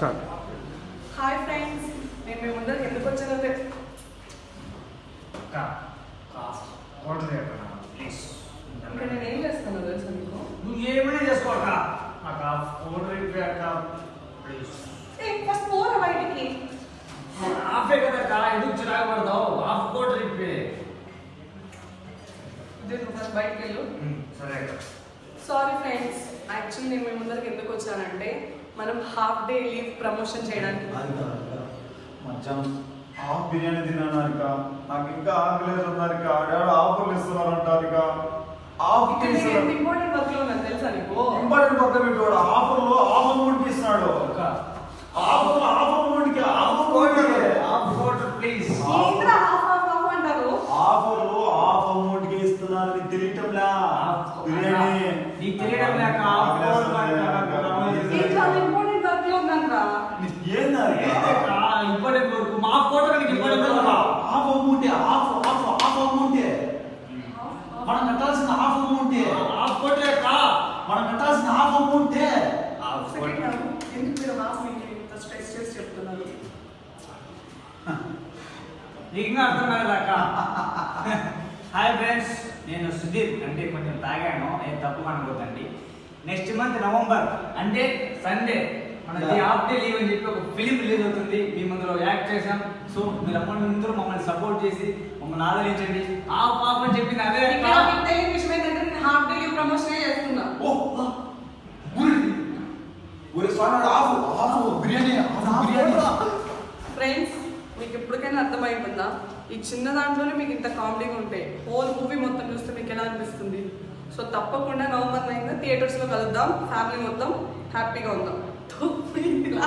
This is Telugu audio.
స్టార్ట్. హాయ్ ఫ్రెండ్స్, నేను మీ ముందర ఎందుకు వచ్చానంటే ప్లీజ్ ఇక్కడ నేను ఏం చేస్తాను తెలుసా మీకు? నువ్వు ఏమైనా చేసుకోక నాకు ఓటర్ ఇప్పి ప్లీజ్ ఫస్ట్ పోరా బయటికి. ఆఫే కదా ఎందుకు చిరాకు పడతావు? హాఫ్ కోటర్ ఇప్పి. నువ్వు ఫస్ట్ బయటికి వెళ్ళు. సరే అక్క. సారీ ఫ్రెండ్స్, యాక్చువల్లీ నేను మీ ముందరికి ఎందుకు వచ్చానంటే మనం హాఫ్ డే లీవ్ ప్రమోషన్ చేయడానికి. మధ్యాహ్నం హాఫ్ బిర్యానీ తిన్నాను. నాకు ఇంకా ఆకలేదు అన్నారు. ఆడాడు ఆఫర్లు ఇస్తున్నారంటారు. ఇంపార్టెంట్ వర్క్ లో ఉన్నాను తెలుసా నీకు? ఇంపార్టెంట్ పక్క పెట్టాడు. ఆఫర్లో హాఫ్ అమౌంట్ ఇస్తున్నాడు. ప్లీజ్ ఏంట్రా హాఫ్ హాఫ్ హాఫ్ అంటారు? ఆఫర్లో హాఫ్ అమౌంట్ కి ఇస్తున్నారు. నీకు తెలియటంలా బిర్యానీ నీకు తెలియడం లేక ఇంపార్టెంట్ వర్క్ లో ఉన్నాను. ఏందారు ఇంపార్టెంట్ వర్క్ మా కోటర్ నీకు important work. Half amount half amount మనం కట్టాల్సిన హాఫ్ అమౌంట్ హాఫ్ కోటర్ మనం కట్టాల్సిన హాఫ్ అమౌంట్ ఎందుకు మీరు హాఫ్ ఇంత స్ట్రెస్ చేసి చెప్తున్నారు? నీకు ఇంకా అర్థం కాలేదాక. హాయ్ ఫ్రెండ్స్, నేను సుధీర్. అంటే కొంచెం తాగాను, ఏం తప్పు అనుకోకండి. నెక్స్ట్ మంత్ నవంబర్ అంటే సండే మనకి హాఫ్ డే లీవ్ అని చెప్పి ఒక ఫిలిం రిలీజ్ అవుతుంది. మీ ముందులో యాక్ట్ చేశాం. సో మీరు అందరూ మమ్మల్ని సపోర్ట్ చేసి మమ్మల్ని ఆదరించండి. హాఫ్ హాఫ్ అని చెప్పింది అదే. ఇక్కడ మీకు తెలియని విషయం ఏంటంటే నేను హాఫ్ డే లీవ్ ప్రమోషన్ చేస్తున్నా. ఫ్రెండ్స్, మీకు ఎప్పటికైనా అర్థమైపోతుందా? ఈ చిన్న దాంట్లోనే మీకు ఇంత కామెడీగా ఉంటాయి. హోల్ మూవీ మొత్తం చూస్తే మీకు ఎలా అనిపిస్తుంది? సో తప్పకుండా నవంబర్ 9 థియేటర్స్లో కలుద్దాం. ఫ్యామిలీ మొత్తం హ్యాపీగా ఉందాం.